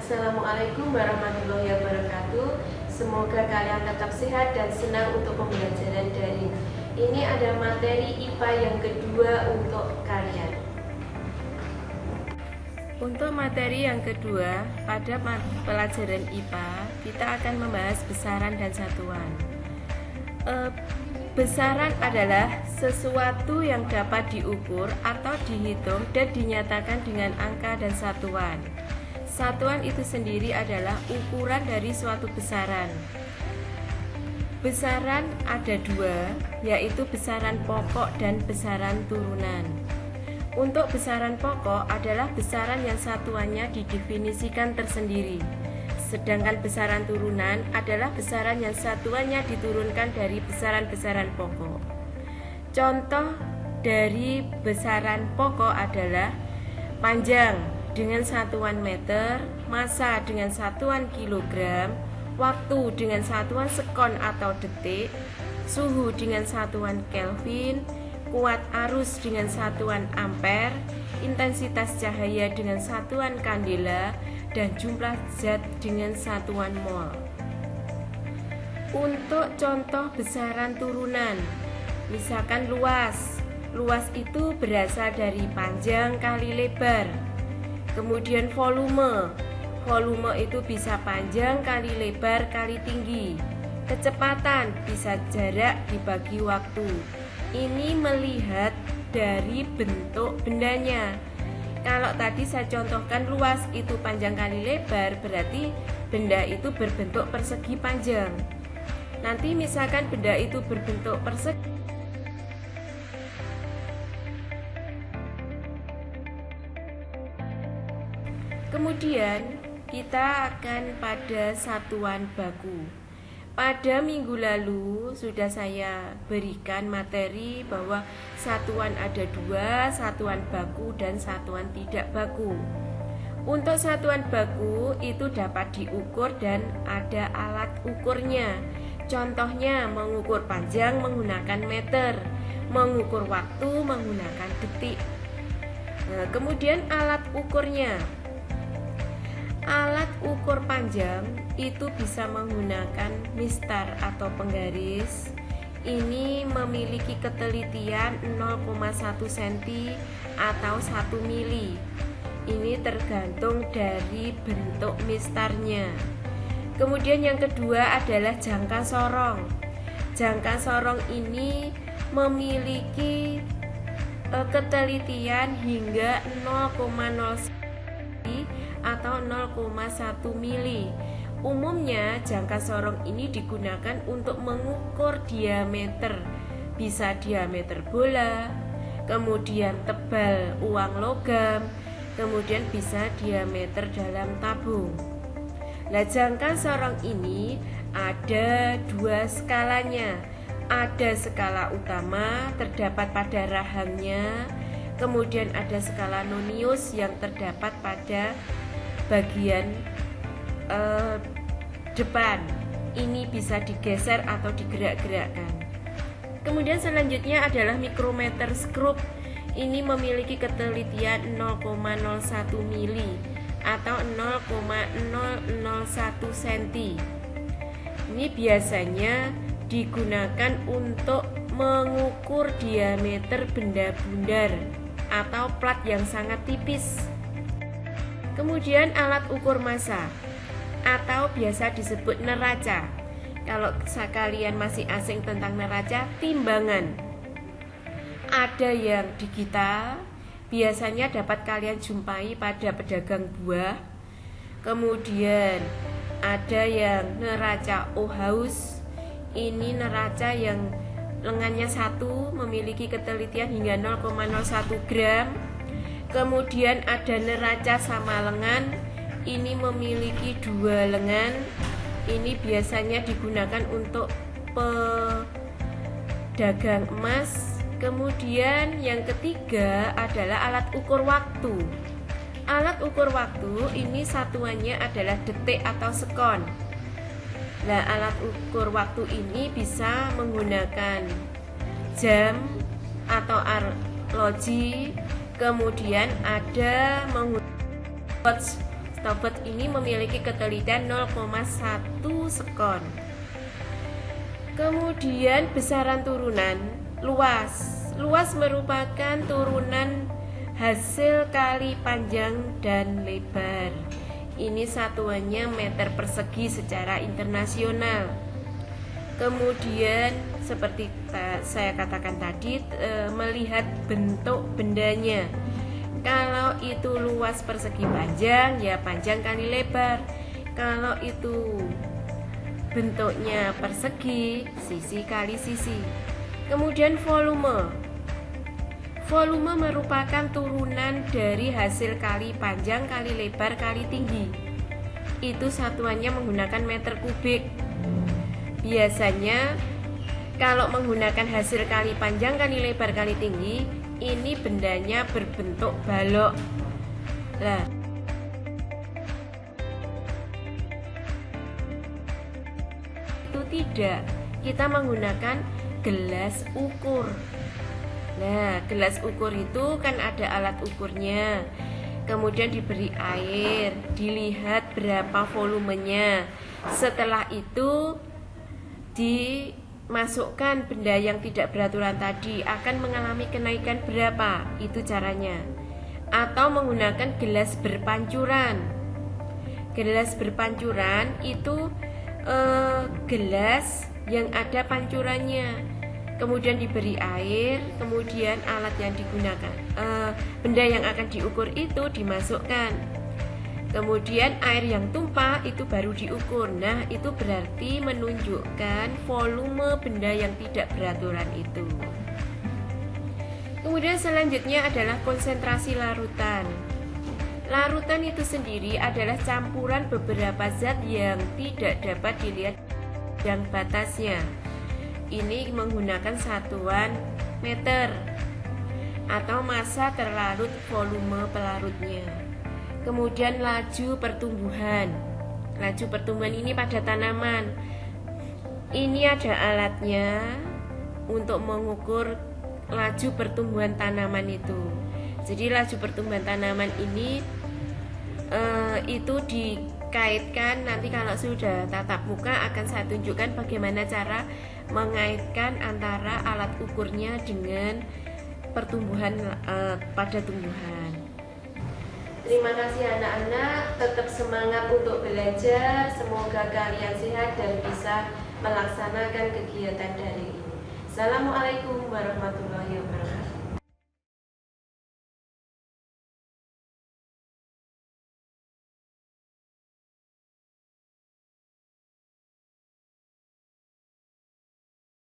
Assalamualaikum warahmatullahi wabarakatuh. Semoga kalian tetap sehat dan senang untuk pembelajaran daring. Ini ada materi IPA yang kedua untuk kalian. Untuk materi yang kedua, pada pelajaran IPA, kita akan membahas besaran dan satuan. Besaran adalah sesuatu yang dapat diukur atau dihitung dan dinyatakan dengan angka dan satuan. Satuan itu sendiri adalah ukuran dari suatu besaran. Besaran ada dua, yaitu besaran pokok dan besaran turunan. Untuk besaran pokok adalah besaran yang satuannya didefinisikan tersendiri. Sedangkan besaran turunan adalah besaran yang satuannya diturunkan dari besaran-besaran pokok. Contoh dari besaran pokok adalah panjang dengan satuan meter, massa dengan satuan kilogram, waktu dengan satuan sekon atau detik, suhu dengan satuan Kelvin, kuat arus dengan satuan ampere, intensitas cahaya dengan satuan kandela, dan jumlah zat dengan satuan mol. Untuk contoh besaran turunan, misalkan luas. Luas itu berasal dari panjang kali lebar. Kemudian volume. Volume itu bisa panjang kali lebar kali tinggi. Kecepatan bisa jarak dibagi waktu. Ini melihat dari bentuk bendanya. Kalau tadi saya contohkan luas itu panjang kali lebar, berarti benda itu berbentuk persegi panjang. Nanti misalkan benda itu berbentuk persegi, kemudian kita akan pada satuan baku. Pada minggu lalu sudah saya berikan materi bahwa satuan ada dua, satuan baku dan satuan tidak baku. Untuk satuan baku itu dapat diukur dan ada alat ukurnya. Contohnya mengukur panjang menggunakan meter, mengukur waktu menggunakan detik. Kemudian alat ukurnya. Alat ukur panjang itu bisa menggunakan mistar atau penggaris. Ini memiliki ketelitian 0,1 cm atau 1 mili. Ini tergantung dari bentuk mistarnya. Kemudian yang kedua adalah jangka sorong. Jangka sorong ini memiliki ketelitian hingga 0,0 atau 0,1 mili. Umumnya jangka sorong ini digunakan untuk mengukur diameter, bisa diameter bola, kemudian tebal uang logam, kemudian bisa diameter dalam tabung. Nah, jangka sorong ini ada dua skalanya. Ada skala utama terdapat pada rahangnya, kemudian ada skala nonius yang terdapat pada bagian depan. Ini bisa digeser atau digerak-gerakkan. Kemudian selanjutnya adalah mikrometer skrup. Ini memiliki ketelitian 0,01 mili atau 0,001 cm. Ini biasanya digunakan untuk mengukur diameter benda bundar atau plat yang sangat tipis. Kemudian alat ukur massa atau biasa disebut neraca. Kalau kalian masih asing tentang neraca, timbangan. Ada yang digital, biasanya dapat kalian jumpai pada pedagang buah. Kemudian ada yang neraca Ohaus. Ini neraca yang lengannya satu, memiliki ketelitian hingga 0,01 gram. Kemudian ada neraca sama lengan. Ini memiliki dua lengan. Ini biasanya digunakan untuk pedagang emas. Kemudian yang ketiga adalah alat ukur waktu. Alat ukur waktu ini satuannya adalah detik atau sekon. Nah, alat ukur waktu ini bisa menggunakan jam atau arloji. Kemudian ada menggunakan watch Tobot ini memiliki ketelitian 0,1 sekon. Kemudian besaran turunan, luas. Luas merupakan turunan hasil kali panjang dan lebar. Ini satuannya meter persegi secara internasional. Kemudian seperti saya katakan tadi, melihat bentuk bendanya. Kalau itu luas persegi panjang, ya panjang kali lebar. Kalau itu bentuknya persegi, sisi kali sisi. Kemudian volume. Volume merupakan turunan dari hasil kali panjang kali lebar kali tinggi. Itu satuannya menggunakan meter kubik. Biasanya kalau menggunakan hasil kali panjang kali lebar kali tinggi, ini bendanya berbentuk balok. Nah, itu tidak. Kita menggunakan gelas ukur. Nah, gelas ukur itu kan ada alat ukurnya. Kemudian diberi air, dilihat berapa volumenya. Setelah itu dimasukkan benda yang tidak beraturan tadi, akan mengalami kenaikan berapa, itu caranya. Atau menggunakan gelas berpancuran. Gelas berpancuran itu gelas yang ada pancurannya, kemudian diberi air, kemudian alat yang digunakan, benda yang akan diukur itu dimasukkan. Kemudian air yang tumpah itu baru diukur. Nah, itu berarti menunjukkan volume benda yang tidak beraturan itu. Kemudian selanjutnya adalah konsentrasi larutan. Larutan itu sendiri adalah campuran beberapa zat yang tidak dapat dilihat yang batasnya. Ini menggunakan satuan meter atau massa terlarut volume pelarutnya. Kemudian laju pertumbuhan. Laju pertumbuhan ini pada tanaman. Ini ada alatnya untuk mengukur laju pertumbuhan tanaman itu. Jadi laju pertumbuhan tanaman ini itu dikaitkan, nanti kalau sudah tatap muka akan saya tunjukkan bagaimana cara mengaitkan antara alat ukurnya dengan pertumbuhan pada tumbuhan. Terima kasih anak-anak, tetap semangat untuk belajar. Semoga kalian sehat dan bisa melaksanakan kegiatan dari ini. Assalamualaikum warahmatullahi wabarakatuh.